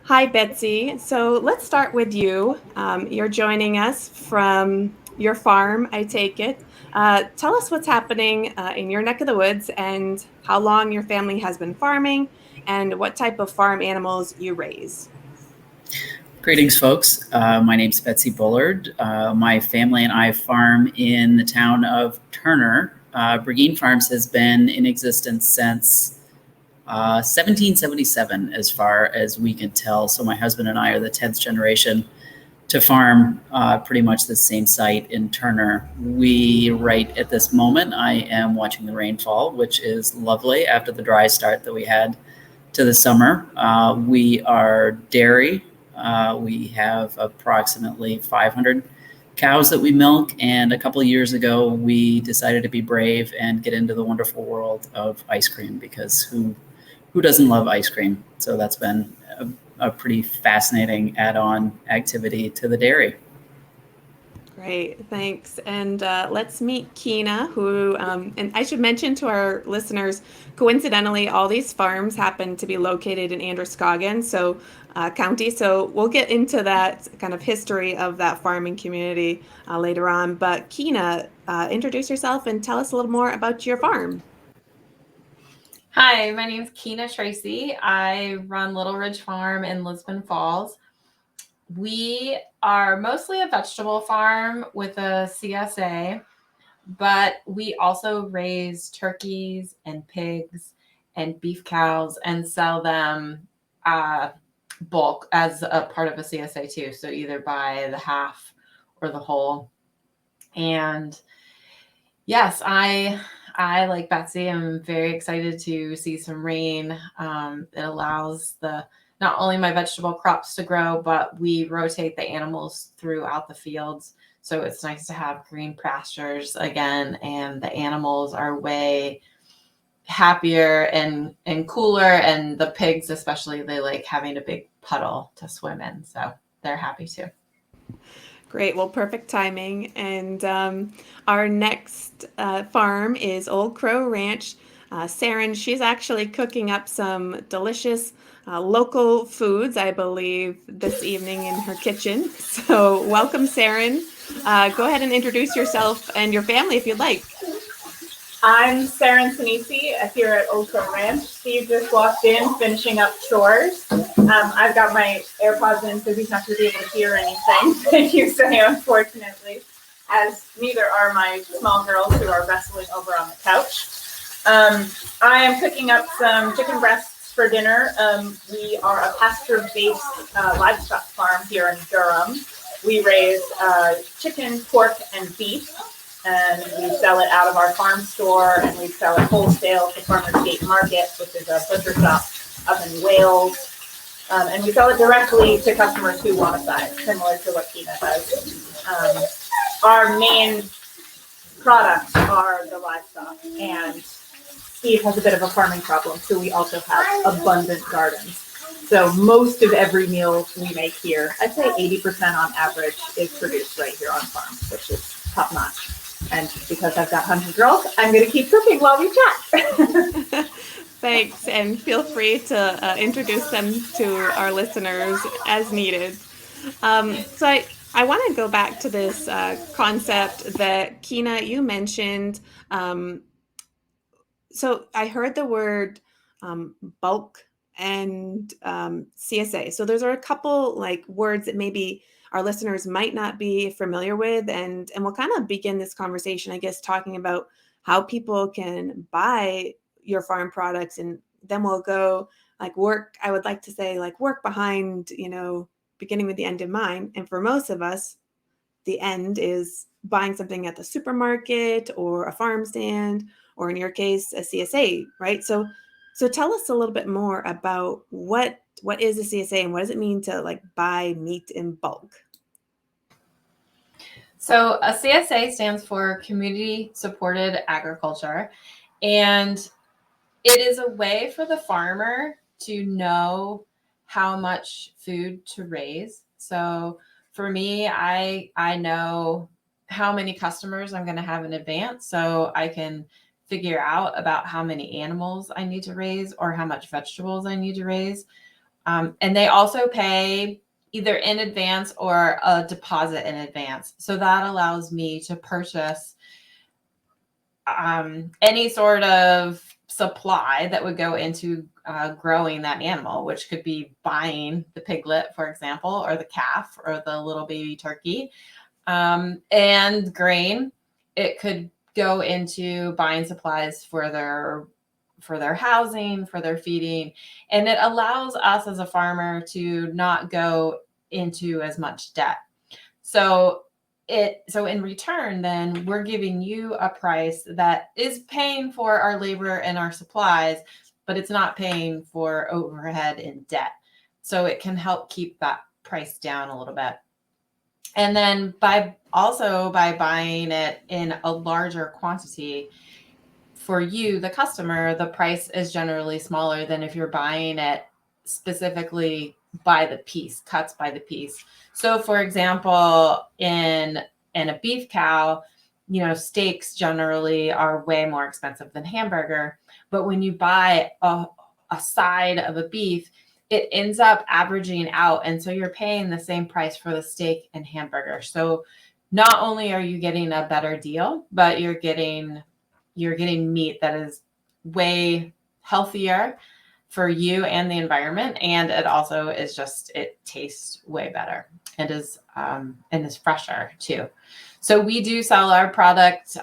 Hi, Betsy. So let's start with you. You're joining us from your farm, I take it. Tell us what's happening in your neck of the woods and how long your family has been farming and what type of farm animals you raise. Greetings, folks. My name's Betsy Bullard. My family and I farm in the town of Turner. Breguin Farms has been in existence since 1777, as far as we can tell. So my husband and I are the 10th generation to farm pretty much the same site in Turner. Right at this moment, I am watching the rainfall, which is lovely after the dry start that we had to the summer. We are dairy. We have approximately 500 cows that we milk, and a couple of years ago, we decided to be brave and get into the wonderful world of ice cream because who doesn't love ice cream? So that's been a pretty fascinating add-on activity to the dairy. Great, thanks. And let's meet Keena, who, and I should mention to our listeners, coincidentally, all these farms happen to be located in Androscoggin, so county. So we'll get into that kind of history of that farming community later on. But Keena, introduce yourself and tell us a little more about your farm. Hi, my name is Keena Tracy. I run Little Ridge Farm in Lisbon Falls. We are mostly a vegetable farm with a CSA, but we also raise turkeys and pigs and beef cows and sell them uh, bulk as a part of a CSA too. So either by the half or the whole. And yes, I like Betsy. I'm very excited to see some rain. It allows the not only my vegetable crops to grow, but we rotate the animals throughout the fields. So it's nice to have green pastures again, and the animals are way happier and cooler. And the pigs, especially, they like having a big puddle to swim in, so they're happy too. Great. Well, perfect timing. And our next farm is Old Crow Ranch. Saren, she's actually cooking up some delicious local foods, I believe, this evening in her kitchen. So, welcome, Saren. Go ahead and introduce yourself and your family if you'd like. I'm Sarah Sinisi here at Old Crow Ranch. Steve just walked in finishing up chores. I've got my AirPods in so he's not going to be able to hear anything that you say, unfortunately, as neither are my small girls who are wrestling over on the couch. I am cooking up some chicken breasts for dinner. We are a pasture-based livestock farm here in Durham. We raise chicken, pork, and beef. And we sell it out of our farm store, and we sell it wholesale to Farmers Gate Market, which is a butcher shop up in Wales. And we sell it directly to customers who want a side, similar to what Keena does. Our main products are the livestock, and Steve has a bit of a farming problem, so we also have abundant gardens. So most of every meal we make here, I'd say 80% on average, is produced right here on farm, which is top notch. And because I've got 100 girls, I'm going to keep cooking while we chat. Thanks, and feel free to introduce them to our listeners as needed. So I want to go back to this concept that Keena, you mentioned. Um, so I heard the word bulk and CSA. So those are a couple like words that maybe our listeners might not be familiar with, and we'll kind of begin this conversation, I guess, talking about how people can buy your farm products, and then we'll go like work. I would like to say like work behind, beginning with the end in mind. And for most of us, the end is buying something at the supermarket or a farm stand, or in your case, a CSA, right? So tell us a little bit more about what is a CSA and what does it mean to like buy meat in bulk? So a CSA stands for Community Supported Agriculture, and it is a way for the farmer to know how much food to raise. So for me, I know how many customers I'm going to have in advance, so I can figure out about how many animals I need to raise or how much vegetables I need to raise. And they also pay either in advance or a deposit in advance. So that allows me to purchase any sort of supply that would go into growing that animal, which could be buying the piglet, for example, or the calf or the little baby turkey, and grain. It could go into buying supplies for their housing, for their feeding, and it allows us as a farmer to not go into as much debt. So in return, then we're giving you a price that is paying for our labor and our supplies, but it's not paying for overhead and debt. So it can help keep that price down a little bit. And then by buying it in a larger quantity, for you, the customer, the price is generally smaller than if you're buying it specifically by the piece, cuts by the piece. So for example, in a beef cow, steaks generally are way more expensive than hamburger. But when you buy a side of a beef, it ends up averaging out. And so you're paying the same price for the steak and hamburger. So not only are you getting a better deal, but you're getting meat that is way healthier for you and the environment. And it also is it tastes way better and is fresher too. So we do sell our product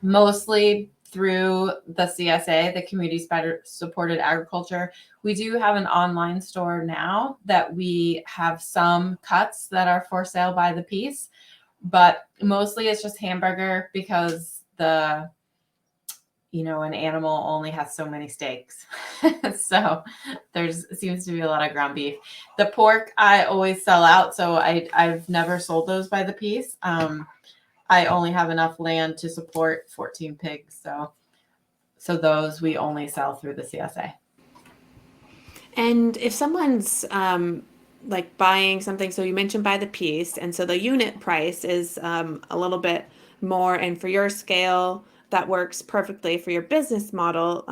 mostly through the CSA, the Community Supported Agriculture. We do have an online store now that we have some cuts that are for sale by the piece, but mostly it's just hamburger because an animal only has so many steaks. So seems to be a lot of ground beef. The pork I always sell out. So I've never sold those by the piece. I only have enough land to support 14 pigs. So those we only sell through the CSA. And if someone's like buying something, so you mentioned by the piece, and so the unit price is a little bit more, and for your scale, that works perfectly for your business model.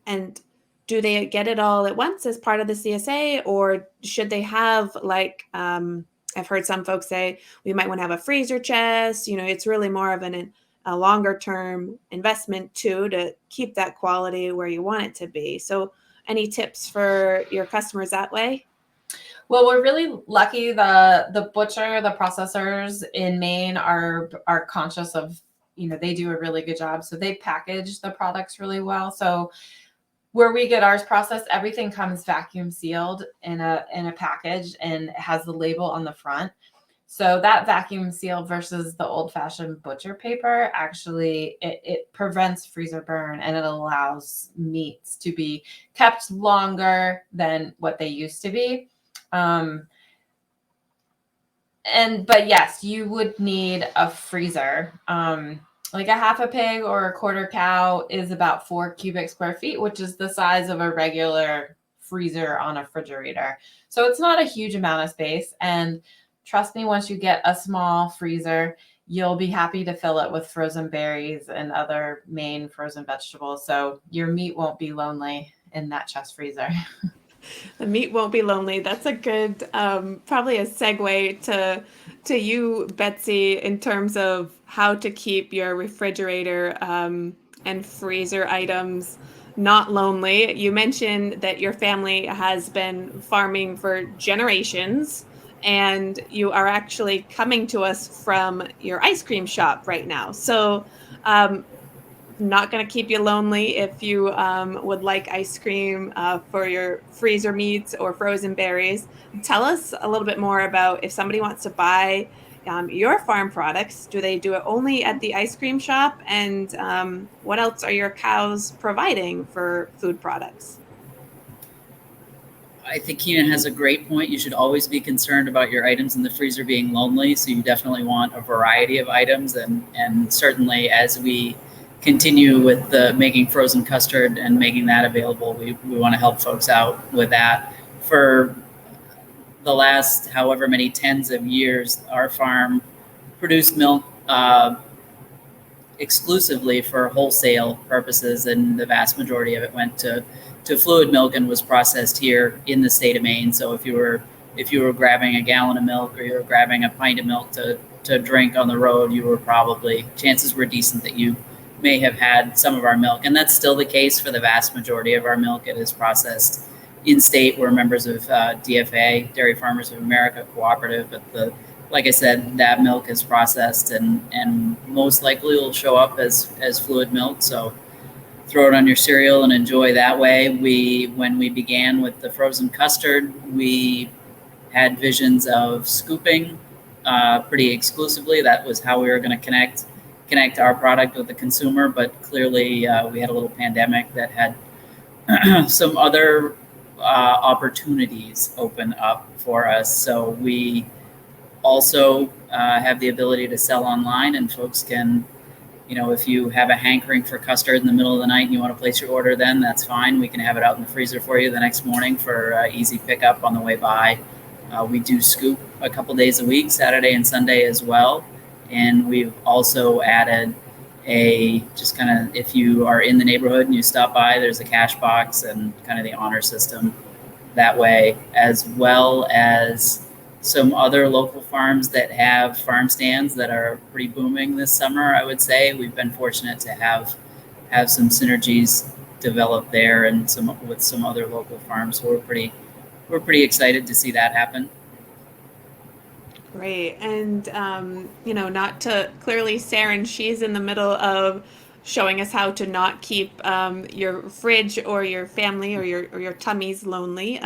And do they get it all at once as part of the CSA, or should they have I've heard some folks say we might want to have a freezer chest. It's really more of a longer term investment too, to keep that quality where you want it to be. So any tips for your customers that way? Well, we're really lucky. The butcher, the processors in Maine are conscious of, they do a really good job. So they package the products really well. So where we get ours processed, everything comes vacuum sealed in a package and has the label on the front. So that vacuum seal versus the old fashioned butcher paper, actually, it prevents freezer burn, and it allows meats to be kept longer than what they used to be. But yes, you would need a freezer. Like a half a pig or a quarter cow is about 4 cubic square feet, which is the size of a regular freezer on a refrigerator. So it's not a huge amount of space. And trust me, once you get a small freezer, you'll be happy to fill it with frozen berries and other Maine frozen vegetables. So your meat won't be lonely in that chest freezer. The meat won't be lonely. That's a good, probably a segue to you, Betsy, in terms of how to keep your refrigerator and freezer items not lonely. You mentioned that your family has been farming for generations, and you are actually coming to us from your ice cream shop right now. So not going to keep you lonely if you would like ice cream for your freezer meats or frozen berries. Tell us a little bit more about if somebody wants to buy your farm products. Do they do it only at the ice cream shop? And what else are your cows providing for food products? I think Keenan has a great point. You should always be concerned about your items in the freezer being lonely. So you definitely want a variety of items. And certainly as we continue with the making frozen custard and making that available, we want to help folks out with that. For the last however many tens of years, our farm produced milk exclusively for wholesale purposes, and the vast majority of it went to fluid milk and was processed here in the state of Maine. So if you were grabbing a gallon of milk or you were grabbing a pint of milk to drink on the road, chances were decent that you may have had some of our milk. And that's still the case for the vast majority of our milk. It is processed in state. We're members of DFA, Dairy Farmers of America Cooperative, but like I said, that milk is processed and most likely will show up as fluid milk. So throw it on your cereal and enjoy that way. When we began with the frozen custard, we had visions of scooping pretty exclusively. That was how we were going to connect our product with the consumer. But clearly, we had a little pandemic that had some other opportunities open up for us. So we also have the ability to sell online, and folks can, if you have a hankering for custard in the middle of the night and you want to place your order, then that's fine. We can have it out in the freezer for you the next morning for easy pickup on the way by. We do scoop a couple days a week, Saturday and Sunday as well. And we've also added if you are in the neighborhood and you stop by, there's a cash box and kind of the honor system that way, as well as some other local farms that have farm stands that are pretty booming this summer. I would say we've been fortunate to have some synergies develop there and with some other local farms. So we're pretty excited to see that happen. Great. And, not to clearly Saren, she's in the middle of showing us how to not keep your fridge or your family or your tummies lonely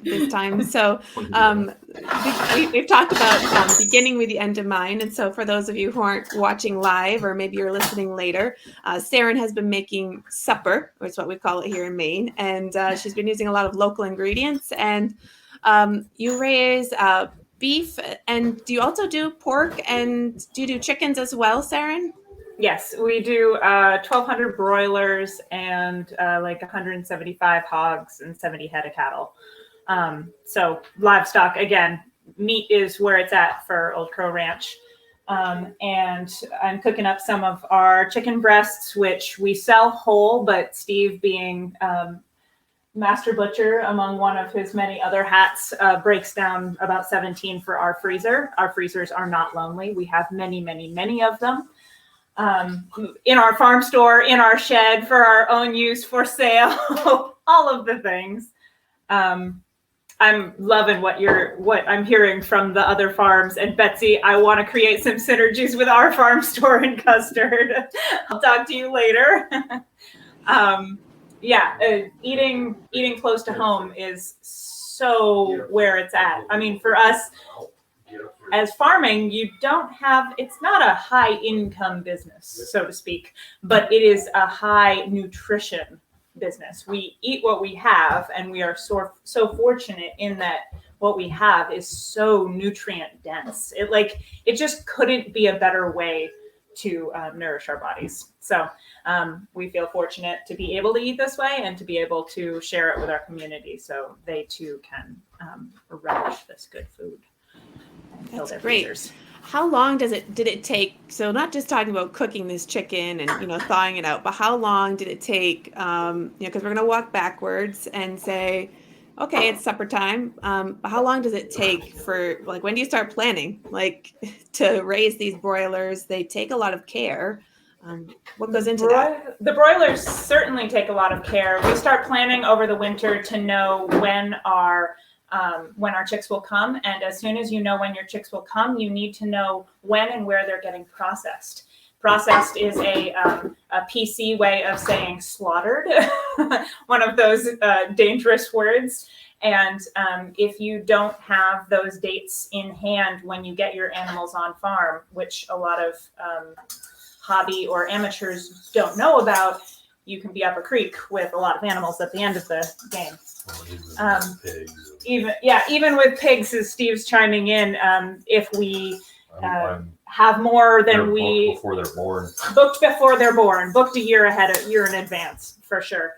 this time. So we've talked about beginning with the end in mind. And so for those of you who aren't watching live, or maybe you're listening later, Saren has been making supper, which is what we call it here in Maine. And she's been using a lot of local ingredients. And you raise beef, and do you also do pork, and do you do chickens as well, Saren? Yes, we do 1,200 broilers and 175 hogs and 70 head of cattle. So livestock, again, meat is where it's at for Old Crow Ranch. And I'm cooking up some of our chicken breasts, which we sell whole, but Steve, being master butcher among one of his many other hats, breaks down about 17 for our freezer. Our freezers are not lonely. We have many, many, many of them. In our farm store, in our shed, for our own use, for sale, all of the things. I'm loving what I'm hearing from the other farms. And Betsy, I want to create some synergies with our farm store in Custard. I'll talk to you later. Eating close to home is so where it's at. I mean, for us, as farming, it's not a high income business, so to speak, but it is a high nutrition business. We eat what we have, and we are so fortunate in that what we have is so nutrient dense. It just couldn't be a better way to nourish our bodies. So we feel fortunate to be able to eat this way and to be able to share it with our community so they too can relish this good food. That's great. Freezers. How long did it take? So not just talking about cooking this chicken and thawing it out, but how long did it take? Because we're gonna walk backwards and say, okay, it's supper time. But how long does it take for when do you start planning to raise these broilers? They take a lot of care. What goes into that? The broilers certainly take a lot of care. We start planning over the winter to know when our chicks will come. And as soon as you know when your chicks will come, you need to know when and where they're getting processed. Processed is a PC way of saying slaughtered, one of those dangerous words. And if you don't have those dates in hand when you get your animals on farm, which a lot of hobby or amateurs don't know about, you can be up a creek with a lot of animals at the end of the game. Even with pigs, as Steve's chiming in, if we have more than we booked before they're born, booked a year in advance for sure.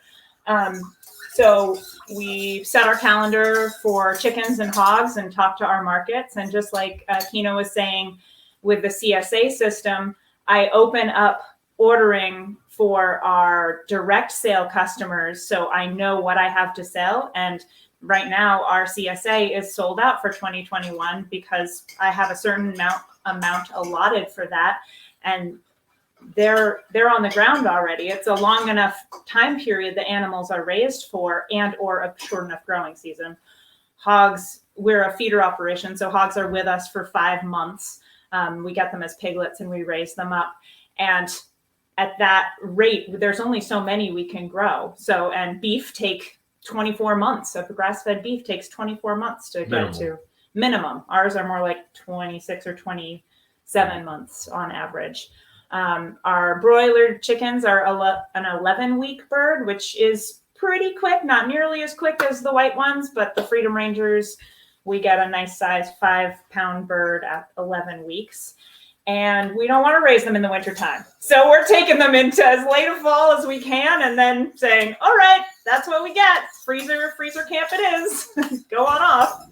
So we set our calendar for chickens and hogs and talk to our markets. And just like Kina was saying with the CSA system, I open up ordering for our direct sale customers. So I know what I have to sell. And right now our CSA is sold out for 2021 because I have a certain amount allotted for that. And they're on the ground already. It's a long enough time period the animals are raised for, and or a short enough growing season. Hogs, we're a feeder operation, so hogs are with us for 5 months. We get them as piglets and we raise them up. And at that rate, there's only so many we can grow. So, and beef take 24 months. So grass-fed beef takes 24 months to get to minimum. Ours are more like 26 or 27 months on average. Our broiler chickens are an 11-week bird, which is pretty quick, not nearly as quick as the white ones, but the Freedom Rangers, we get a nice size 5-pound bird at 11 weeks. And we don't want to raise them in the wintertime. So we're taking them into as late a fall as we can and then saying, all right, that's what we get. Freezer camp it is. Go on off.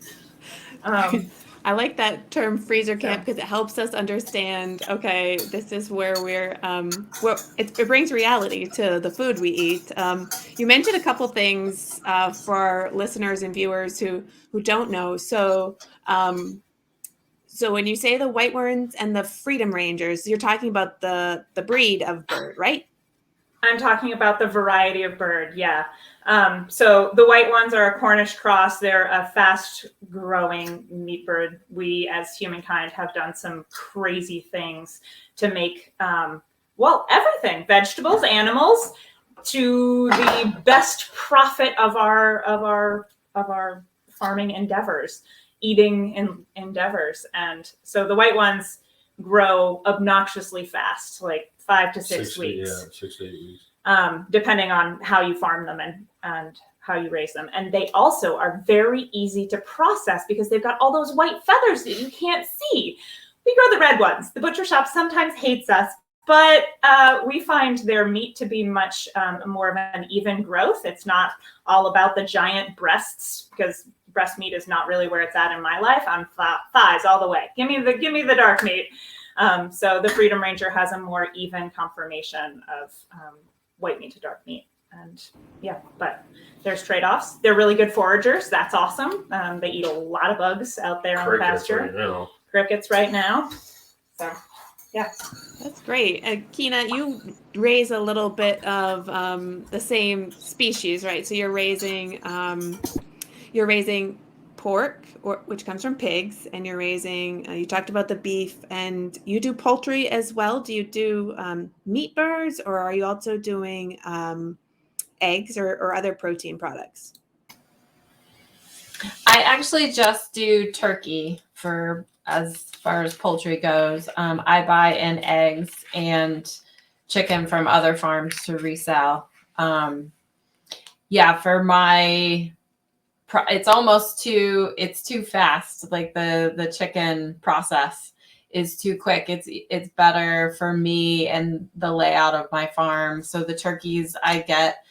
I like that term freezer camp because it helps us understand, okay, this is where it brings reality to the food we eat. You mentioned a couple things for our listeners and viewers who don't know. So when you say the white ones and the Freedom Rangers, you're talking about the breed of bird, right? I'm talking about the variety of bird, yeah. So the white ones are a Cornish Cross. They're a fast-growing meat bird. We, as humankind, have done some crazy things to make, everything, vegetables, animals, to the best profit of our farming endeavors, eating endeavors. And so the white ones grow obnoxiously fast, like 5 to 6 weeks. Yeah, 6 to 8 weeks. Depending on how you farm them and how you raise them. And they also are very easy to process because they've got all those white feathers that you can't see. We grow the red ones. The butcher shop sometimes hates us, but we find their meat to be much more of an even growth. It's not all about the giant breasts, because breast meat is not really where it's at in my life. I'm thighs all the way. Give me the dark meat. So the Freedom Ranger has a more even conformation of white meat to dark meat. And yeah, but there's trade-offs. They're really good foragers. That's awesome. They eat a lot of bugs out there on the pasture. Crickets right now. So yeah. That's great. Kina, you raise a little bit of the same species, right? So you're raising pork, which comes from pigs, and you're raising, you talked about the beef, and you do poultry as well. Do you do meat birds, or are you also doing eggs or other protein products? I actually just do turkey for as far as poultry goes. I buy in eggs and chicken from other farms to resell. For my, it's too fast. Like the chicken process is too quick. It's better for me and the layout of my farm. So the turkeys I get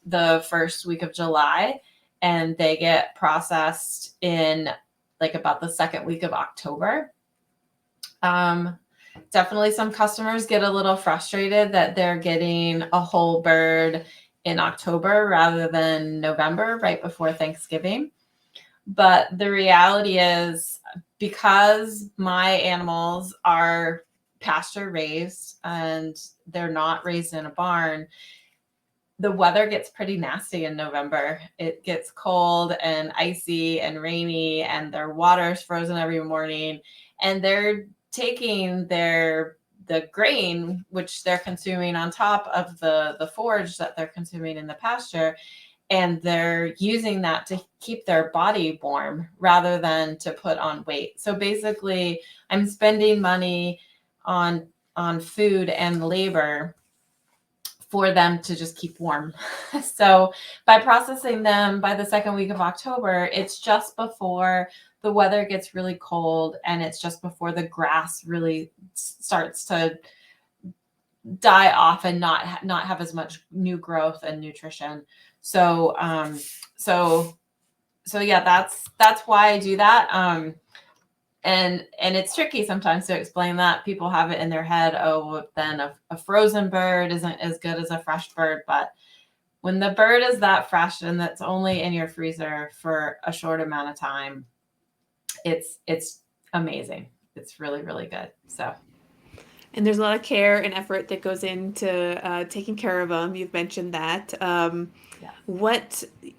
the first week of July, and they get processed in like about the second week of October. Definitely some customers get a little frustrated that they're getting a whole bird in October rather than November, right before Thanksgiving. But the reality is, because my animals are pasture raised and they're not raised in a barn, the weather gets pretty nasty in November. It gets cold and icy and rainy, and their water's frozen every morning, and they're taking the grain, which they're consuming on top of the forage that they're consuming in the pasture, and they're using that to keep their body warm rather than to put on weight. So basically, I'm spending money on food and labor for them to just keep warm. So by processing them by the second week of October, it's just before the weather gets really cold, and it's just before the grass really starts to die off and not have as much new growth and nutrition. So yeah, that's why I do that. and it's tricky sometimes to explain that. People have it in their head, oh, then a frozen bird isn't as good as a fresh bird. But when the bird is that fresh and that's only in your freezer for a short amount of time, it's amazing. It's really, really good. So. And there's a lot of care and effort that goes into taking care of them. You've mentioned that.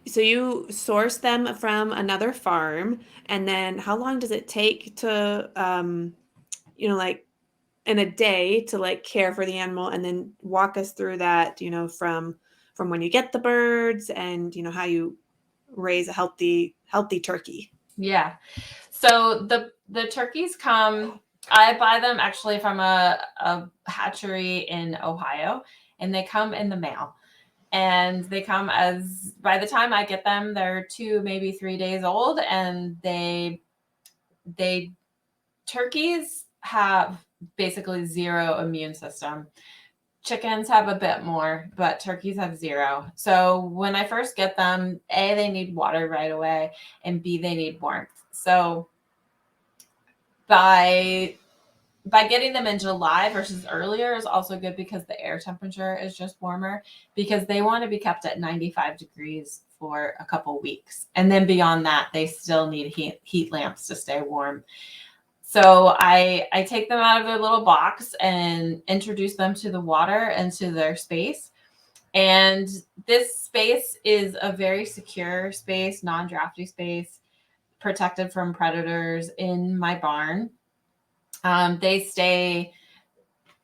So you source them from another farm, and then how long does it take to, like in a day to like care for the animal, and then walk us through that, from when you get the birds and, how you raise a healthy turkey. Yeah. So the turkeys come, I buy them actually from a hatchery in Ohio, and they come in the mail. And they come by the time I get them, they're 2, maybe 3 days old. And turkeys have basically zero immune system. Chickens have a bit more, but turkeys have zero. So when I first get them, A, they need water right away, and B, they need warmth. So by getting them in July versus earlier is also good because the air temperature is just warmer, because they want to be kept at 95 degrees for a couple weeks. And then beyond that, they still need heat lamps to stay warm. So I take them out of their little box and introduce them to the water and to their space. And this space is a very secure space, non-drafty space, protected from predators in my barn. They stay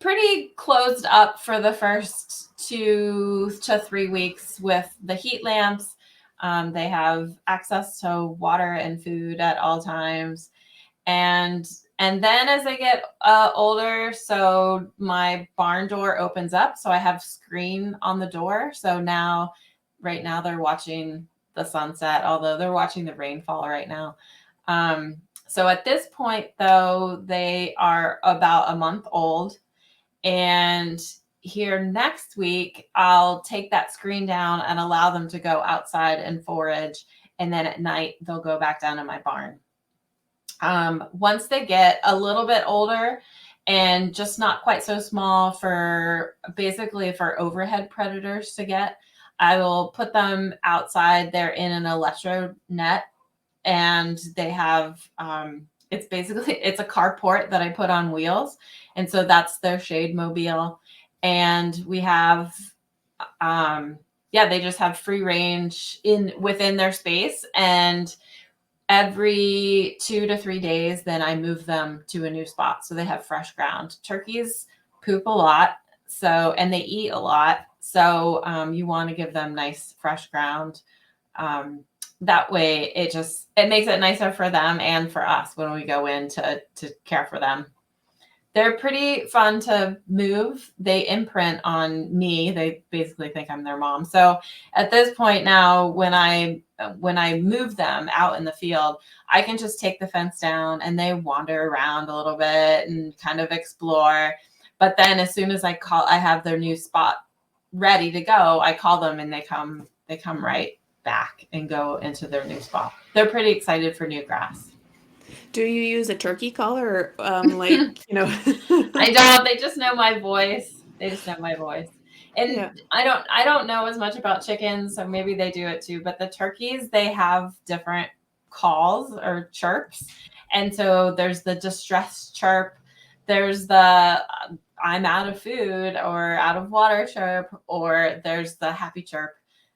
pretty closed up for the first 2 to 3 weeks with the heat lamps. They have access to water and food at all times. And then as they get older, so my barn door opens up. So I have screen on the door. So right now they're watching the sunset, although they're watching the rainfall right now. So at this point, though, they are about a month old. And here next week, I'll take that screen down and allow them to go outside and forage. And then at night, they'll go back down in my barn. Once they get a little bit older and just not quite so small for overhead predators to get, I will put them outside. They're in an electro net, and they have, it's a carport that I put on wheels. And so that's their shade mobile. And we have, they just have free range within their space. And every 2 to 3 days, then I move them to a new spot so they have fresh ground. Turkeys poop a lot, and they eat a lot. So you want to give them nice fresh ground. That way it makes it nicer for them and for us when we go in to care for them. They're pretty fun to move. They imprint on me. They basically think I'm their mom. So at this point now, when I move them out in the field, I can just take the fence down and they wander around a little bit and kind of explore. But then as soon as I have their new spot ready to go, I call them and they come right back and go into their new spot. They're pretty excited for new grass. Do you use a turkey caller? I don't. They just know my voice. And I don't know as much about chickens, so maybe they do it too. But the turkeys, they have different calls or chirps. And so there's the distress chirp. There's the I'm out of food or out of water chirp, or there's the happy chirp.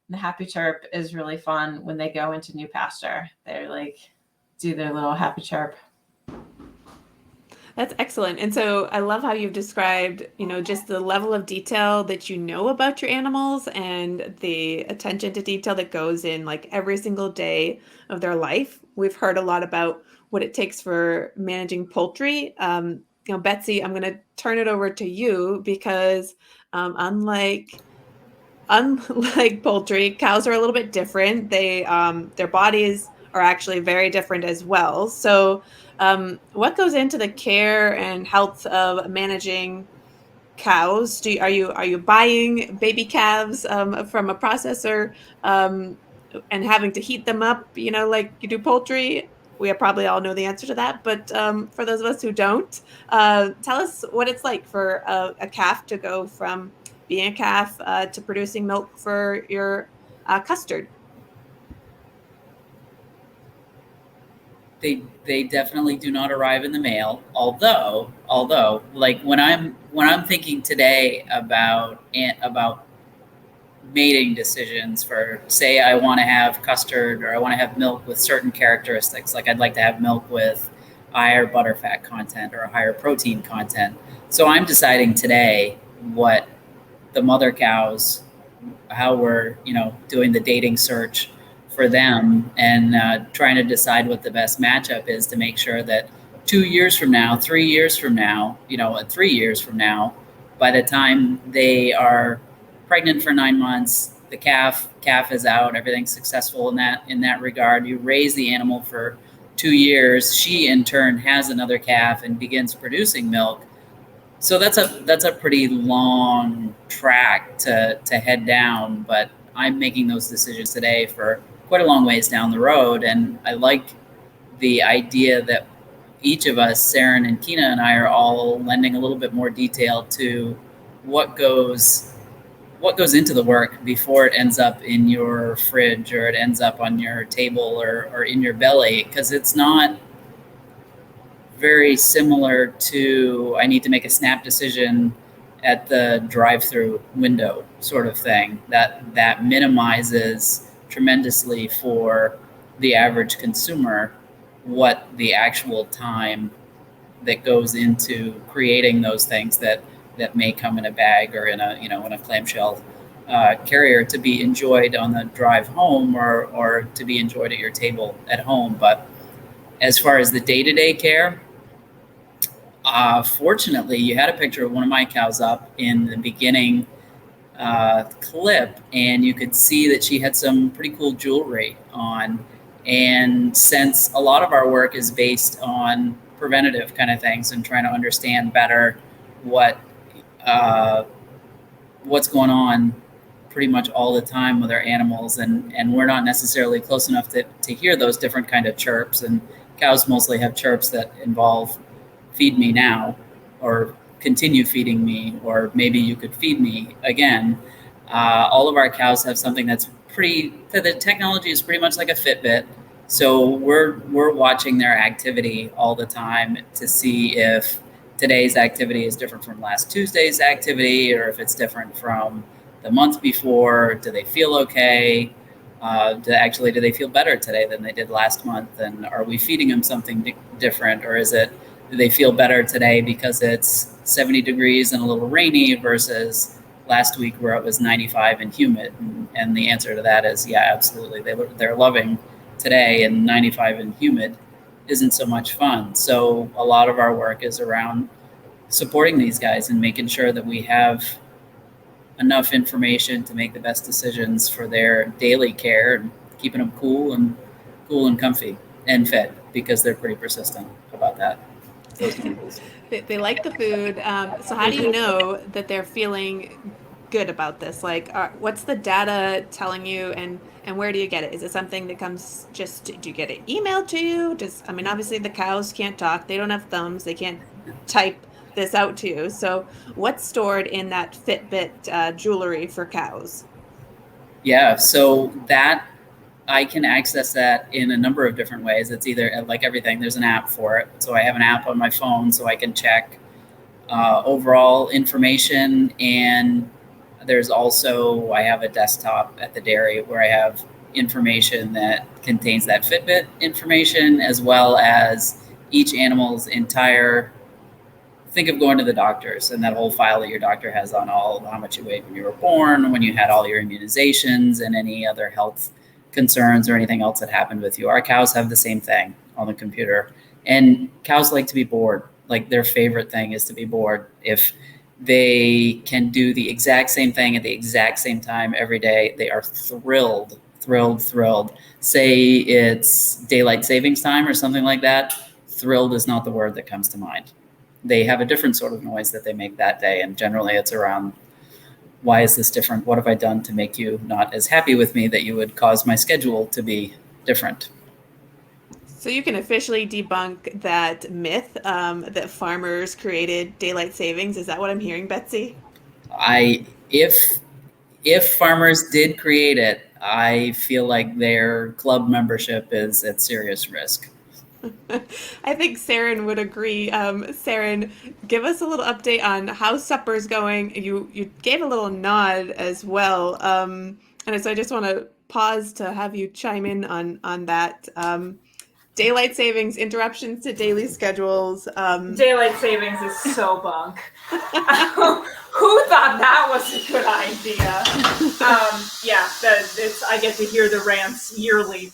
And the happy chirp is really fun when they go into new pasture. They're like, do their little happy chirp. That's excellent. And so I love how you've described, just the level of detail that you know about your animals and the attention to detail that goes in like every single day of their life. We've heard a lot about what it takes for managing poultry. Betsy, I'm going to turn it over to you because unlike poultry, cows are a little bit different. They their bodies are actually very different as well. So what goes into the care and health of managing cows? Are you buying baby calves from a processor and having to heat them up, like you do poultry? we probably all know the answer to that, but for those of us who don't, tell us what it's like for a calf to go from being a calf to producing milk for your custard. They definitely do not arrive in the mail. Although, like when I'm thinking today about mating decisions for, say, I want to have custard or I want to have milk with certain characteristics, like I'd like to have milk with higher butterfat content or a higher protein content. So I'm deciding today what the mother cows, how we're doing the dating search for them, and trying to decide what the best matchup is to make sure that 2 years from now, 3 years from now, 3 years from now, by the time they are pregnant for 9 months, the calf is out, everything's successful in that regard. You raise the animal for 2 years, she in turn has another calf and begins producing milk. So that's a pretty long track to head down, but I'm making those decisions today for quite a long ways down the road. And I like the idea that each of us, Saren and Kina and I, are all lending a little bit more detail to what goes into the work before it ends up in your fridge or it ends up on your table or in your belly, because it's not very similar to I need to make a snap decision at the drive-through window sort of thing. That minimizes tremendously for the average consumer what the actual time that goes into creating those things that may come in a bag or in a clamshell carrier to be enjoyed on the drive home or to be enjoyed at your table at home. But as far as the day-to-day care, fortunately, you had a picture of one of my cows up in the beginning clip, and you could see that she had some pretty cool jewelry on. And since a lot of our work is based on preventative kind of things and trying to understand better what's going on pretty much all the time with our animals, and we're not necessarily close enough to hear those different kind of chirps, and cows mostly have chirps that involve feed me now or continue feeding me, or maybe you could feed me again. All of our cows have something the technology is pretty much like a Fitbit. So we're watching their activity all the time to see if today's activity is different from last Tuesday's activity, or if it's different from the month before. Do they feel okay? Do they feel better today than they did last month? And are we feeding them something different, or do they feel better today because it's 70 degrees and a little rainy versus last week where it was 95 and humid? And the answer to that is, yeah, absolutely. They're loving today, and 95 and humid isn't so much fun. So a lot of our work is around supporting these guys and making sure that we have enough information to make the best decisions for their daily care, and keeping them cool and comfy and fed, because they're pretty persistent about that. They like the food. So how do you know that they're feeling good about this? Like, what's the data telling you, and where do you get it? Is it something that comes do you get it emailed to you? Obviously the cows can't talk. They don't have thumbs. They can't type this out to you. So what's stored in that Fitbit jewelry for cows? Yeah, so that I can access that in a number of different ways. It's either, like everything, there's an app for it. So I have an app on my phone so I can check overall information. And there's also, I have a desktop at the dairy where I have information that contains that Fitbit information, as well as each animal's entire, think of going to the doctors and that whole file that your doctor has on how much you weighed when you were born, when you had all your immunizations, and any other health concerns or anything else that happened with you. Our cows have the same thing on the computer, and cows like to be bored. Like, their favorite thing is to be bored. If they can do the exact same thing at the exact same time every day, they are thrilled. Say it's daylight savings time or something like that. Thrilled is not the word that comes to mind. They have a different sort of noise that they make that day, and generally it's around, why is this different? What have I done to make you not as happy with me that you would cause my schedule to be different? So you can officially debunk that myth that farmers created daylight savings. Is that what I'm hearing, Betsy? If farmers did create it, I feel like their club membership is at serious risk. I think Saren would agree. Saren, give us a little update on how supper's going. You gave a little nod as well, and so I just want to pause to have you chime in on that. Daylight savings, interruptions to daily schedules. Daylight savings is so bunk. Who thought that was a good idea? I get to hear the rants yearly.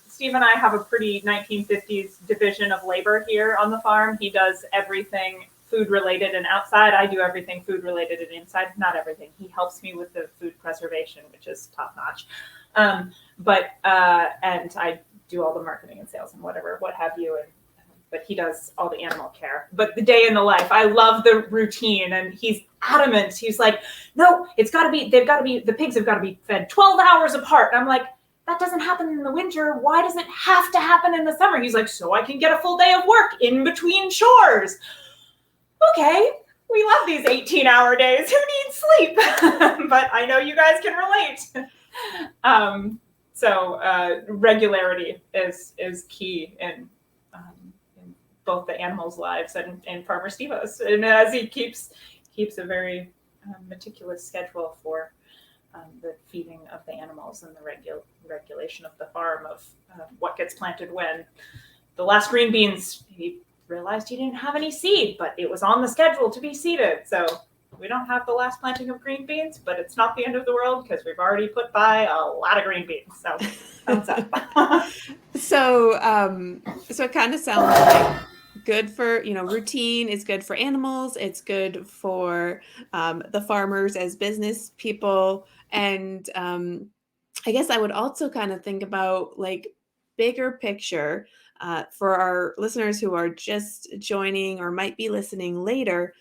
Steve and I have a pretty 1950s division of labor here on the farm. He does everything food related and outside. I do everything food related and inside. Not everything. He helps me with the food preservation, which is top notch. And I do all the marketing and sales and what have you. But he does all the animal care. But the day in the life, I love the routine, and he's adamant. He's like, no, the pigs have got to be fed 12 hours apart. And I'm like, that doesn't happen in the winter. Why does it have to happen in the summer? He's like, so I can get a full day of work in between chores. Okay, we love these 18-hour days. Who needs sleep? But I know you guys can relate. So regularity is key in both the animals' lives and Farmer Stevo's. And as he keeps a very meticulous schedule for the feeding of the animals and the regulation of the farm of what gets planted when. The last green beans, he realized he didn't have any seed, but it was on the schedule to be seeded. So we don't have the last planting of green beans, but it's not the end of the world because we've already put by a lot of green beans. So thumbs up. So it kind of sounds like good for, routine is good for animals. It's good for the farmers as business people. And I guess I would also kind of think about like bigger picture for our listeners who are just joining or might be listening later.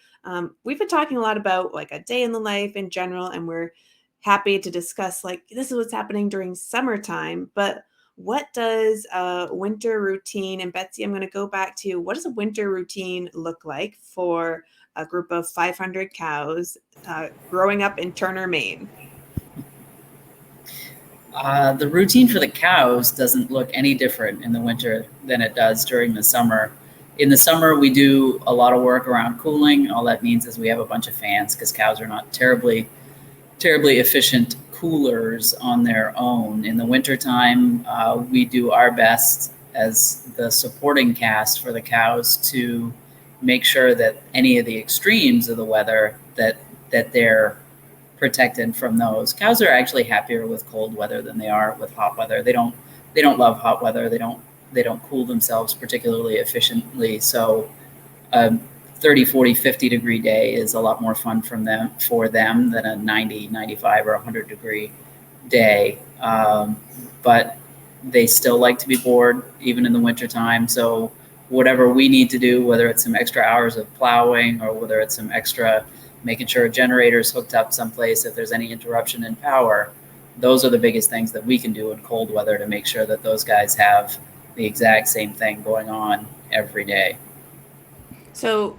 We've been talking a lot about like a day in the life in general, and we're happy to discuss like this is what's happening during summertime. But what does a winter routine, and Betsy, I'm going to go back to you. What does a winter routine look like for a group of 500 cows growing up in Turner, Maine? The routine for the cows doesn't look any different in the winter than it does during the summer. In the summer, we do a lot of work around cooling. All that means is we have a bunch of fans because cows are not terribly efficient coolers on their own. In the wintertime, we do our best as the supporting cast for the cows to make sure that any of the extremes of the weather that they're protected from those. Cows are actually happier with cold weather than they are with hot weather. They don't love hot weather. They don't cool themselves particularly efficiently. So 30, 40, 50 degree day is a lot more fun for them than a 90, 95 or 100 degree day. But they still like to be bored even in the wintertime. So whatever we need to do, whether it's some extra hours of plowing or whether it's some extra making sure a generator's hooked up someplace if there's any interruption in power, those are the biggest things that we can do in cold weather to make sure that those guys have the exact same thing going on every day. So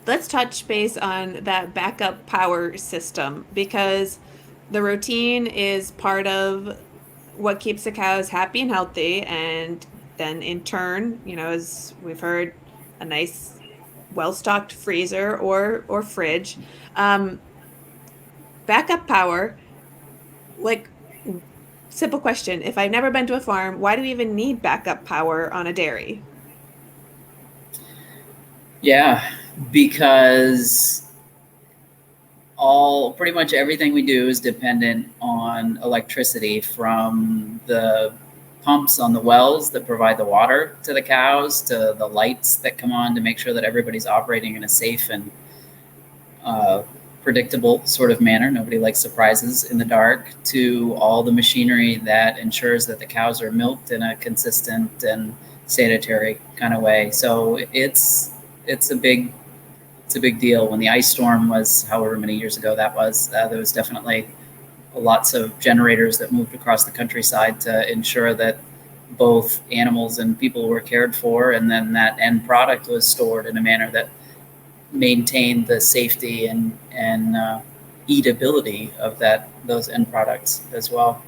let's touch base on that backup power system, because the routine is part of what keeps the cows happy and healthy. And then in turn, as we've heard, a nice well-stocked freezer or fridge. Backup power, like, simple question. If I've never been to a farm, why do we even need backup power on a dairy? Yeah, because pretty much everything we do is dependent on electricity from the pumps on the wells that provide the water to the cows, to the lights that come on to make sure that everybody's operating in a safe and predictable sort of manner. Nobody likes surprises in the dark, to all the machinery that ensures that the cows are milked in a consistent and sanitary kind of way. So it's a big deal. When the ice storm was, however many years ago that was, there was definitely lots of generators that moved across the countryside to ensure that both animals and people were cared for, and then that end product was stored in a manner that maintained the safety and eatability of those end products as well.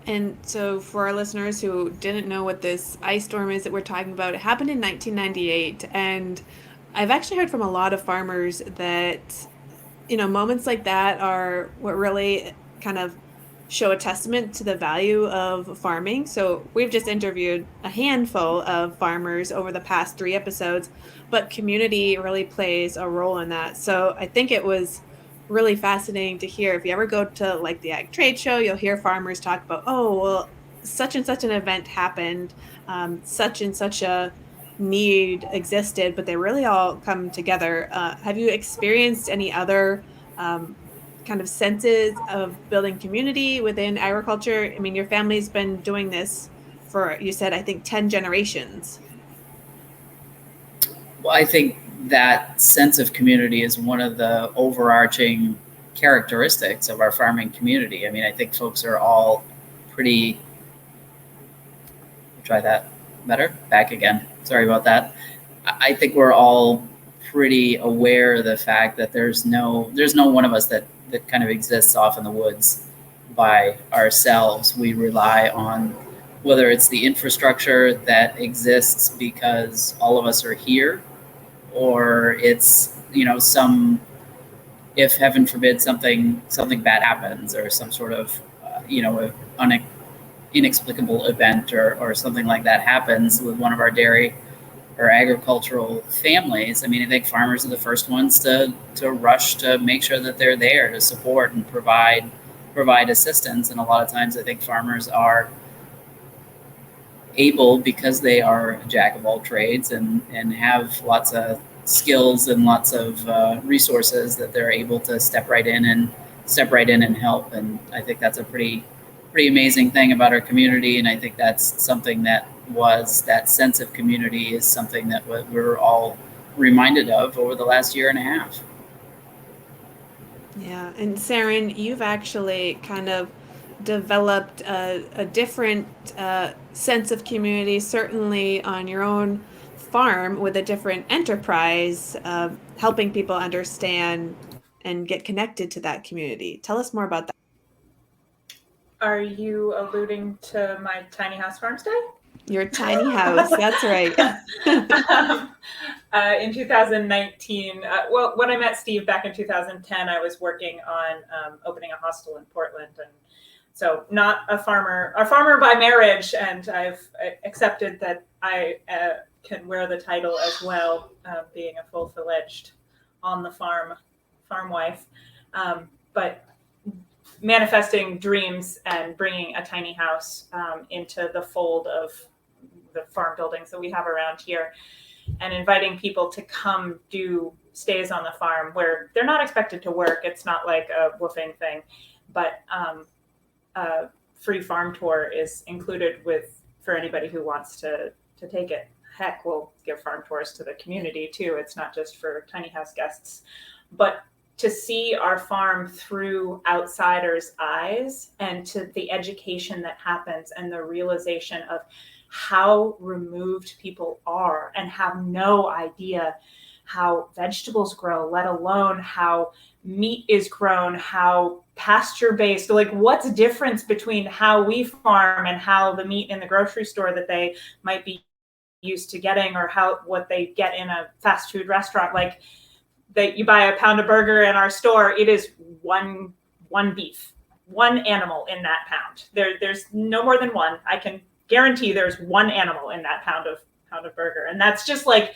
And so, for our listeners who didn't know what this ice storm is that we're talking about, it happened in 1998. And I've actually heard from a lot of farmers that, moments like that are what really kind of show a testament to the value of farming. So, we've just interviewed a handful of farmers over the past 3 episodes, but community really plays a role in that. So, I think it was really fascinating to hear. If you ever go to like the ag trade show, you'll hear farmers talk about, oh, well, such and such an event happened, such and such a need existed, but they really all come together. Have you experienced any other kind of senses of building community within agriculture? I mean, your family's been doing this for, you said, I think 10 generations. Well, I think that sense of community is one of the overarching characteristics of our farming community. I mean, I think folks are all pretty. Try that better. Back again. Sorry about that. I think we're all pretty aware of the fact that there's no one of us that kind of exists off in the woods by ourselves. We rely on, whether it's the infrastructure that exists because all of us are here, or it's some, if heaven forbid something bad happens, or some sort of inexplicable event or something like that happens with one of our dairy or agricultural families. I mean, I think farmers are the first ones to rush to make sure that they're there to support and provide assistance. And a lot of times I think farmers are able, because they are a jack of all trades and have lots of skills and lots of resources, that they're able to step right in and help. And I think that's a pretty amazing thing about our community. And I think that's something that sense of community is something that we're all reminded of over the last year and a half. Yeah, and Saren, you've actually kind of developed a different sense of community, certainly on your own farm with a different enterprise, helping people understand and get connected to that community. Tell us more about that. Are you alluding to my tiny house farmstead? Your tiny house, that's right. In 2019, when I met Steve back in 2010, I was working on opening a hostel in Portland, and so not a farmer by marriage, and I've accepted that I can wear the title as well, being a full-fledged on the farm wife, but manifesting dreams and bringing a tiny house into the fold of the farm buildings that we have around here, and inviting people to come do stays on the farm where they're not expected to work. It's not like a woofing thing, but a free farm tour is included for anybody who wants to take it. Heck, we'll give farm tours to the community too. It's not just for tiny house guests, but to see our farm through outsiders' eyes, and to the education that happens and the realization of how removed people are and have no idea how vegetables grow, let alone how meat is grown, how pasture-based, like what's the difference between how we farm and how the meat in the grocery store that they might be used to getting, or what they get in a fast food restaurant. Like, that you buy a pound of burger in our store, it is one beef, one animal in that pound. There's no more than one. I can guarantee there's one animal in that pound of burger. And that's just like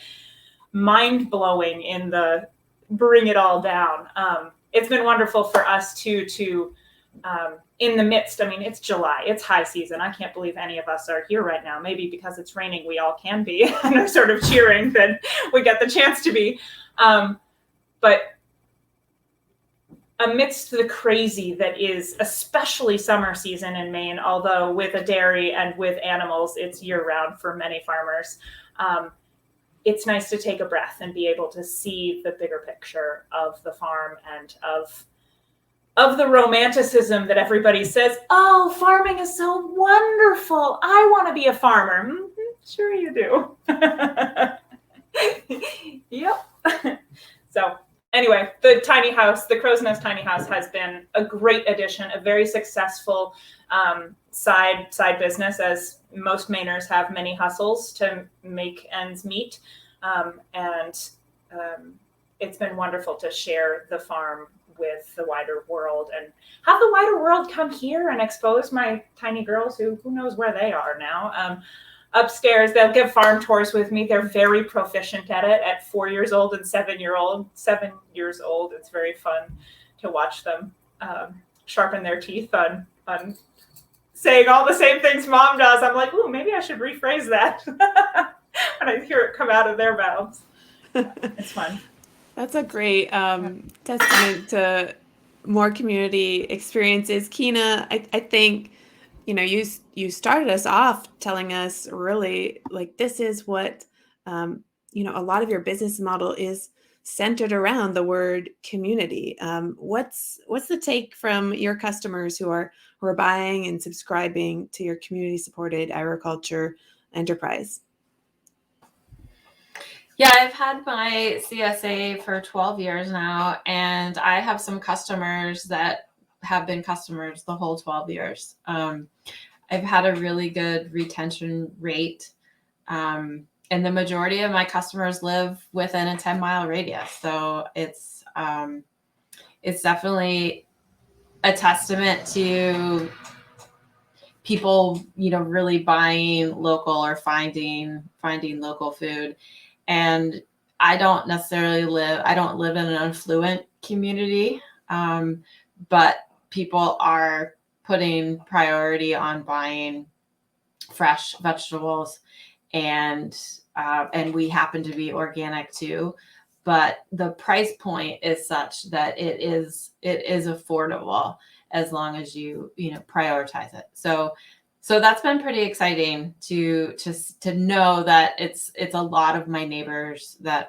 mind blowing in the bring it all down. It's been wonderful for us too, to in the midst, I mean, it's July, it's high season. I can't believe any of us are here right now. Maybe because it's raining, we all can be and are sort of cheering that we get the chance to be. But amidst the crazy that is especially summer season in Maine, although with a dairy and with animals, it's year round for many farmers, it's nice to take a breath and be able to see the bigger picture of the farm and of of the romanticism that everybody says, oh, farming is so wonderful. I want to be a farmer. Mm-hmm, sure you do. Yep. So anyway, the tiny house, the Crow's Nest Tiny House, has been a great addition, a very successful side business, as most Mainers have many hustles to make ends meet. It's been wonderful to share the farm with the wider world and have the wider world come here and expose my tiny girls who knows where they are now. Upstairs, they'll give farm tours with me. They're very proficient at it at 4 years old and 7 years old. It's very fun to watch them sharpen their teeth on saying all the same things mom does. I'm like, ooh, maybe I should rephrase that when I hear it come out of their mouths. It's fun. That's a great testament to more community experiences. Kina, I think, you started us off telling us really like this is what, a lot of your business model is centered around the word community. What's the take from your customers who are buying and subscribing to your community supported agriculture enterprise? Yeah, I've had my CSA for 12 years now, and I have some customers that have been customers the whole 12 years. I've had a really good retention rate, and the majority of my customers live within a 10-mile radius. So it's definitely a testament to people, really buying local or finding local food. And I don't live in an affluent community, but people are putting priority on buying fresh vegetables, and we happen to be organic too. But the price point is such that it is affordable as long as you prioritize it. So that's been pretty exciting to know that it's a lot of my neighbors that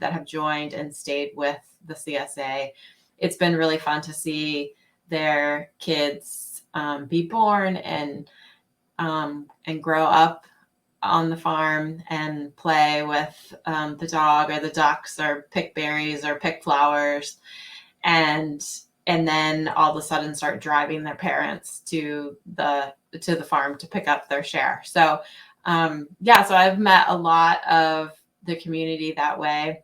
have joined and stayed with the CSA. It's been really fun to see their kids be born and grow up on the farm and play with the dog or the ducks or pick berries or pick flowers, and then all of a sudden start driving their parents to the farm to pick up their share. So so I've met a lot of the community that way,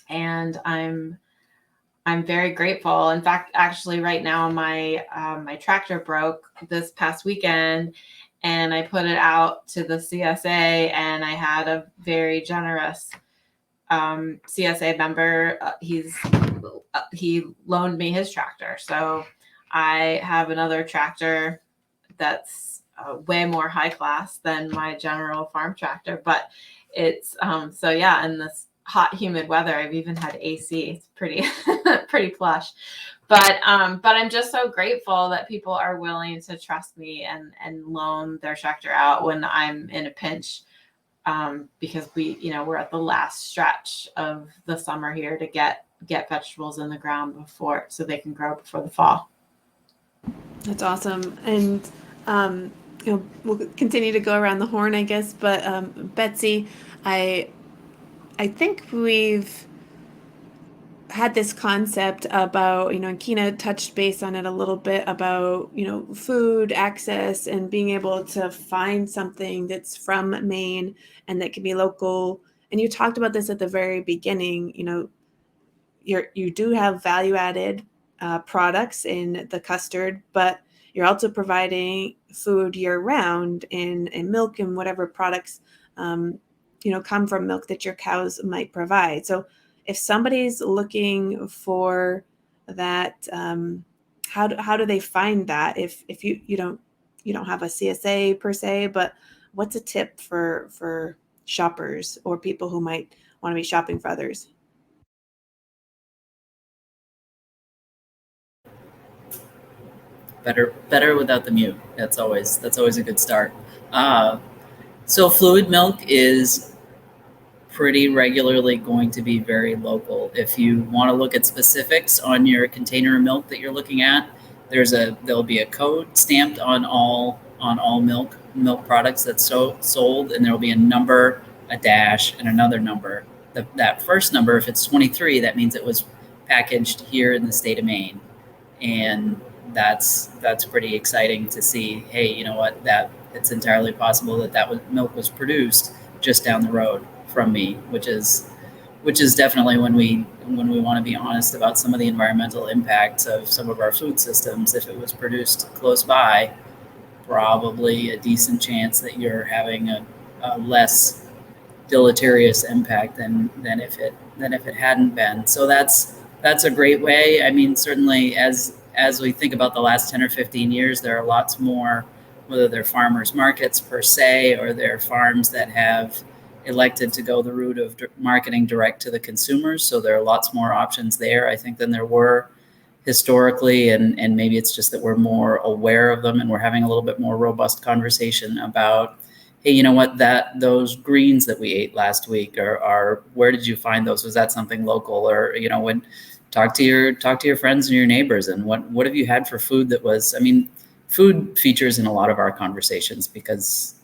and I'm very grateful. In fact, actually right now my my tractor broke this past weekend, and I put it out to the CSA, and I had a very generous CSA member. He loaned me his tractor. So I have another tractor that's way more high class than my general farm tractor, but it's in this hot, humid weather, I've even had AC. It's pretty pretty plush. But I'm just so grateful that people are willing to trust me and loan their tractor out when I'm in a pinch, because we're at the last stretch of the summer here to get vegetables in the ground so they can grow before the fall. That's awesome. And we'll continue to go around the horn, I guess. But Betsy, I think we've had this concept about, and Kina touched base on it a little bit about, food access and being able to find something that's from Maine and that can be local. And you talked about this at the very beginning. You do have value added products in the custard, but you're also providing food year round in milk and whatever products come from milk that your cows might provide. So if somebody's looking for that, how do they find that? If you don't have a CSA per se, but what's a tip for shoppers or people who might want to be shopping for others? Better without the mute. That's always a good start. So fluid milk is pretty regularly going to be very local. If you want to look at specifics on your container of milk that you're looking at, there'll be a code stamped on all milk products that's sold, and there will be a number, a dash, and another number. That first number, if it's 23, that means it was packaged here in the state of Maine, and that's pretty exciting to see. Hey, you know what? That it's entirely possible that milk was produced just down the road from me, which is definitely when we want to be honest about some of the environmental impacts of some of our food systems. If it was produced close by, probably a decent chance that you're having a less deleterious impact than if it hadn't been. So that's a great way. I mean, certainly as we think about the last 10 or 15 years, there are lots more, whether they're farmers markets per se, or they're farms that have elected to go the route of marketing direct to the consumers. So there are lots more options there, I think, than there were historically. And maybe it's just that we're more aware of them, and we're having a little bit more robust conversation about, hey, you know what, those greens that we ate last week are where did you find those? Was that something local? Or, you know, when talk to your friends and your neighbors, and what have you had for food that was, I mean, food features in a lot of our conversations because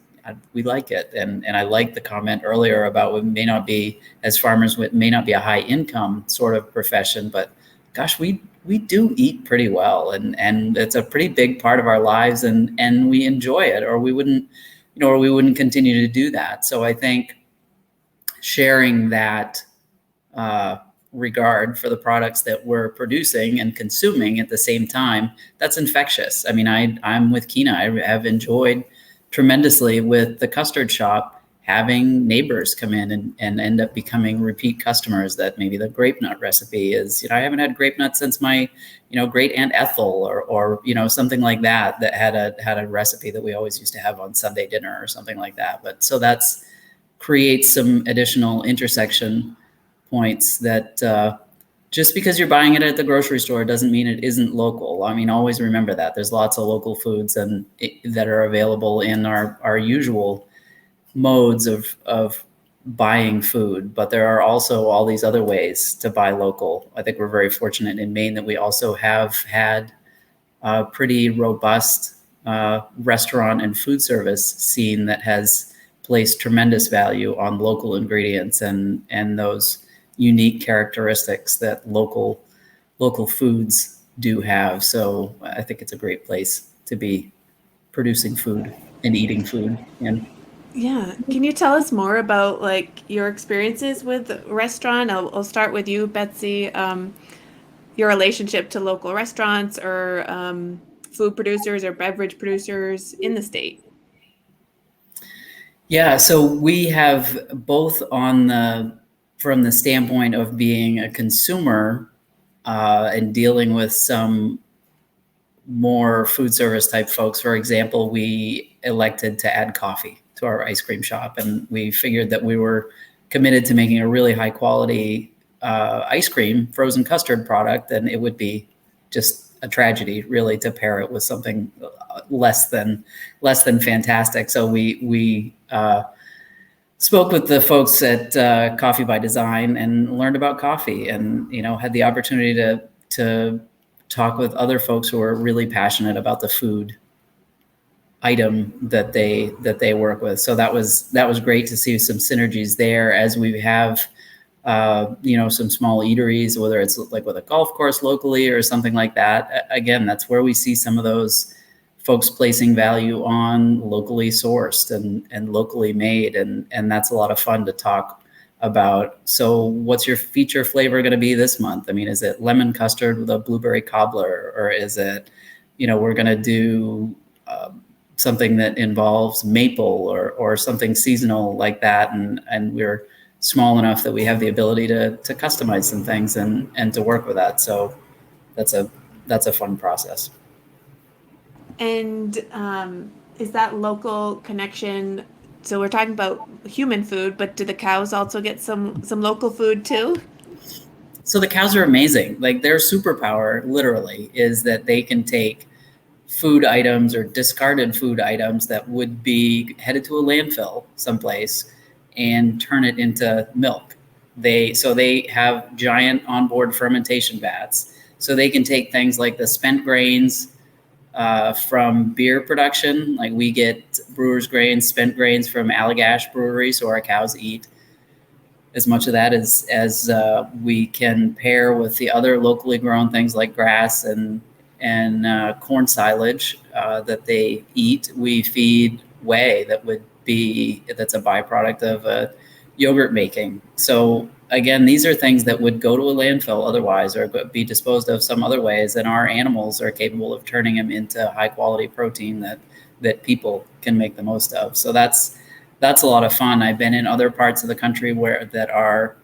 we like it. And I like the comment earlier about we may not be, as farmers, it may not be a high income sort of profession, but gosh, we do eat pretty well, and it's a pretty big part of our lives, and we enjoy it, or we wouldn't continue to do that. So I think sharing that regard for the products that we're producing and consuming at the same time, that's infectious. I mean, I'm with Kina. I have enjoyed tremendously with the custard shop having neighbors come in and end up becoming repeat customers. That maybe the grape nut recipe is, you know, I haven't had grape nuts since my, you know, great aunt Ethel, or you know, something like that had a recipe that we always used to have on Sunday dinner or something like that. But so that's creates some additional intersection points that just because you're buying it at the grocery store doesn't mean it isn't local. I mean, always remember that there's lots of local foods that are available in our usual modes of buying food, but there are also all these other ways to buy local. I think we're very fortunate in Maine that we also have had a pretty robust restaurant and food service scene that has placed tremendous value on local ingredients and those unique characteristics that local foods do have. So I think it's a great place to be producing food and eating food. And Yeah. Can you tell us more about like your experiences with the restaurant? I'll start with you, Betsy. Your relationship to local restaurants or food producers or beverage producers in the state. Yeah, so we have both from the standpoint of being a consumer and dealing with some more food service type folks. For example, we elected to add coffee to our ice cream shop, and we figured that we were committed to making a really high quality ice cream frozen custard product, and it would be just a tragedy really to pair it with something less than fantastic. So we spoke with the folks at Coffee by Design and learned about coffee, and had the opportunity to talk with other folks who are really passionate about the food item that they work with. So that was great to see some synergies there, as we have some small eateries, whether it's like with a golf course locally or something like that. Again, that's where we see some of those folks placing value on locally sourced and locally made. And that's a lot of fun to talk about. So what's your feature flavor going to be this month? I mean, is it lemon custard with a blueberry cobbler, or is it, we're going to do something that involves maple or something seasonal like that. And we're small enough that we have the ability to customize some things and to work with that. So that's a fun process. And is that local connection? So we're talking about human food, but do the cows also get some local food too? So the cows are amazing. Like, their superpower literally is that they can take food items or discarded food items that would be headed to a landfill someplace and turn it into milk. They have giant onboard fermentation vats, so they can take things like the spent grains from beer production. Like we get brewers' grains, spent grains from Allagash Brewery, so our cows eat as much of that as we can pair with the other locally grown things like grass and corn silage that they eat. We feed whey that's a byproduct of yogurt making. So again, these are things that would go to a landfill otherwise or be disposed of some other ways, and our animals are capable of turning them into high quality protein that people can make the most of. So that's a lot of fun. I've been in other parts of the country that are,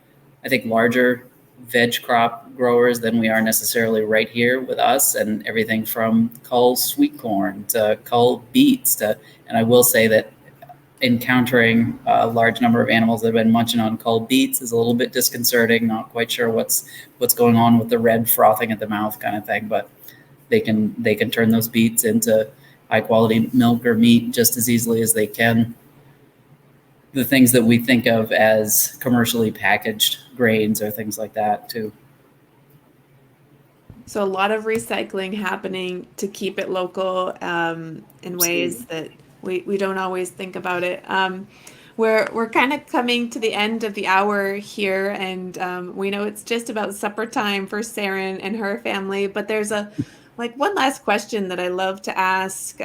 I think, larger veg crop growers than we are necessarily right here with us, and everything from cull sweet corn to cull beets and I will say that encountering a large number of animals that have been munching on cull beets is a little bit disconcerting. Not quite sure what's going on with the red frothing at the mouth kind of thing, but they can turn those beets into high quality milk or meat just as easily as they can the things that we think of as commercially packaged grains or things like that too. So a lot of recycling happening to keep it local in ways that we don't always think about it. We're kind of coming to the end of the hour here, and we know it's just about supper time for Saren and her family. But there's one last question that I love to ask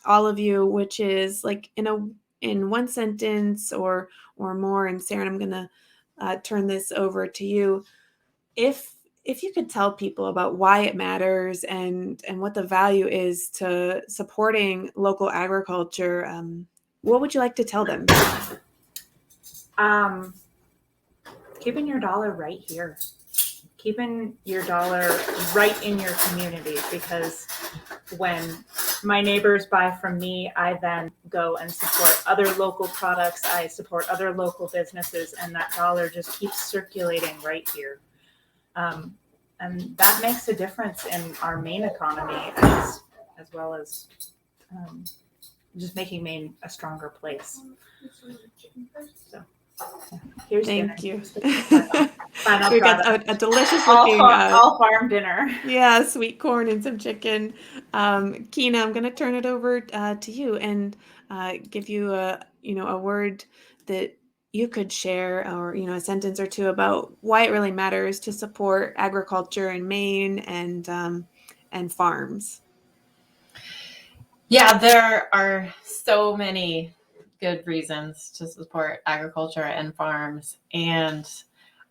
all of you, which is like in one sentence or more. And Saren, I'm gonna turn this over to you. If you could tell people about why it matters and what the value is to supporting local agriculture, what would you like to tell them? Keeping your dollar right here. Keeping your dollar right in your community, because when my neighbors buy from me, I then go and support other local products. I support other local businesses, and that dollar just keeps circulating right here. And that makes a difference in our Maine economy as well as just making Maine a stronger place. So here's Thank dinner. you. Final We got product. a delicious looking all farm dinner. Yeah, sweet corn and some chicken. Keena, I'm going to turn it over to you and give you a word that you could share, or a sentence or two about why it really matters to support agriculture in Maine and farms. Yeah, there are so many good reasons to support agriculture and farms. And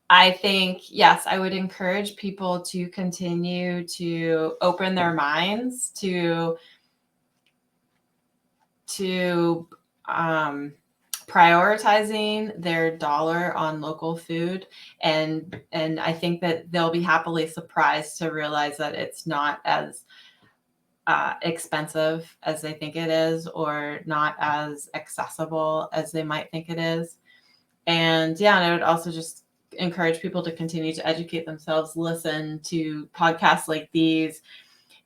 I think, yes, I would encourage people to continue to open their minds to prioritizing their dollar on local food. And I think that they'll be happily surprised to realize that it's not as expensive as they think it is, or not as accessible as they might think it is. And I would also just encourage people to continue to educate themselves, listen to podcasts like these,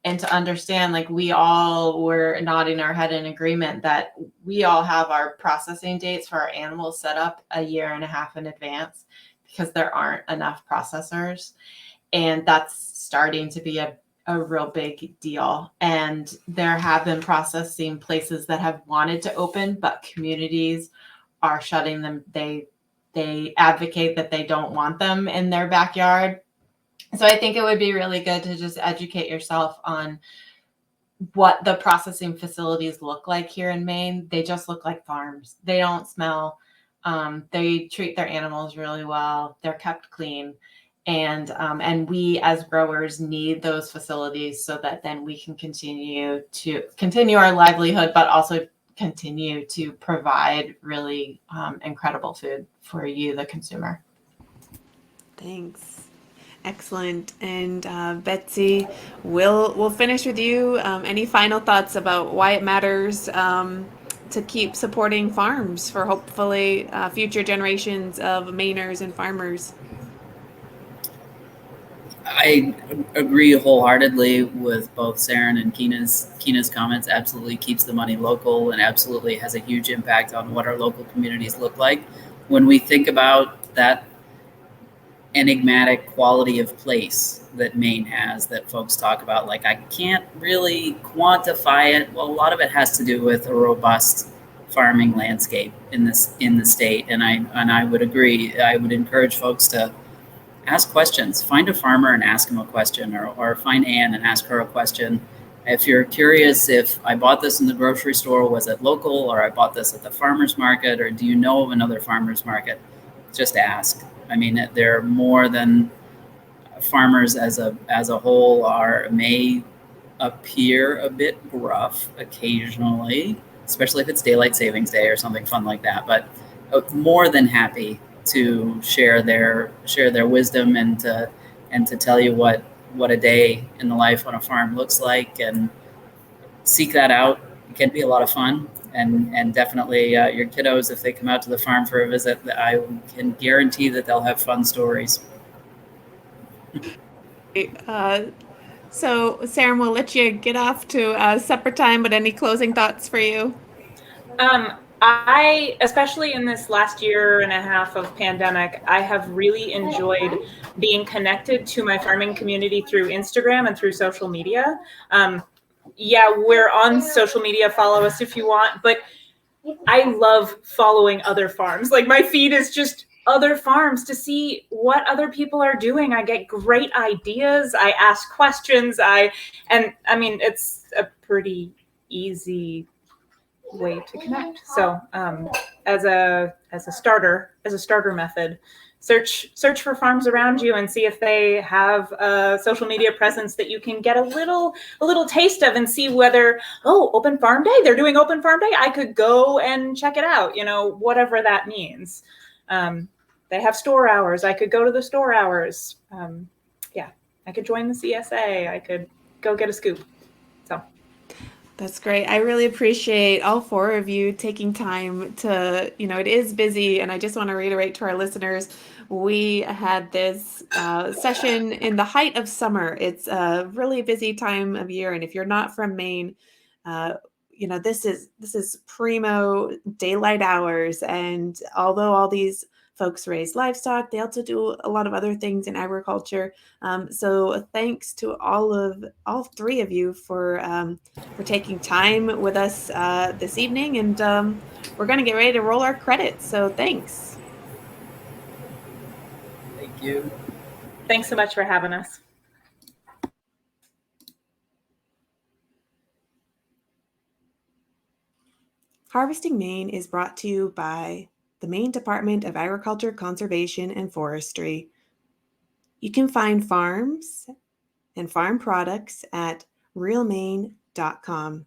and to understand, like, we all were nodding our head in agreement that we all have our processing dates for our animals set up a year and a half in advance because there aren't enough processors. And that's starting to be a real big deal. And there have been processing places that have wanted to open, but communities are shutting them. They advocate that they don't want them in their backyard. So I think it would be really good to just educate yourself on what the processing facilities look like here in Maine. They just look like farms. They don't smell. They treat their animals really well. They're kept clean. And we as growers need those facilities so that then we can continue our livelihood, but also continue to provide really incredible food for you, the consumer. Thanks. Excellent. And Betsy, we'll finish with you. Any final thoughts about why it matters to keep supporting farms for hopefully future generations of Mainers and farmers? I agree wholeheartedly with both Saren and Keena's comments. Absolutely keeps the money local and absolutely has a huge impact on what our local communities look like. When we think about that enigmatic quality of place that Maine has that folks talk about, like I can't really quantify it. Well, a lot of it has to do with a robust farming landscape in the state, and I would agree. I would encourage folks to ask questions. Find a farmer and ask him a question, or find Ann and ask her a question. If you're curious if I bought this in the grocery store, was it local, or I bought this at the farmer's market, or do you know of another farmer's market? Just ask. I mean, they're more than farmers as a whole may appear a bit gruff occasionally, especially if it's daylight savings day or something fun like that. But more than happy to share their wisdom and to tell you what a day in the life on a farm looks like, and seek that out. It can be a lot of fun, and definitely your kiddos, if they come out to the farm for a visit, I can guarantee that they'll have fun stories. So, Sarah, we'll let you get off to supper time, but any closing thoughts for you? I, especially in this last year and a half of pandemic, I have really enjoyed being connected to my farming community through Instagram and through social media. Yeah, we're on social media. Follow us if you want, but I love following other farms. Like my feed is just other farms to see what other people are doing. I get great ideas. I ask questions. I mean, it's a pretty easy way to connect. So as a starter method, search for farms around you and see if they have a social media presence that you can get a little taste of, and see whether, oh, open farm day, they're doing open farm day, I could go and check it out, whatever that means. They have store hours, I could go to the store hours. Yeah, I could join the CSA, I could go get a scoop. So That's great. I really appreciate all four of you taking time to, it is busy, and I just want to reiterate to our listeners, we had this session in the height of summer. It's a really busy time of year, and if you're not from Maine, this is primo daylight hours, and although all these folks raise livestock, they also do a lot of other things in agriculture. So thanks to all three of you for taking time with us this evening, and we're going to get ready to roll our credits. So thanks. Thank you. Thanks so much for having us. Harvesting Maine is brought to you by the Maine Department of Agriculture, Conservation, and Forestry. You can find farms and farm products at realmaine.com.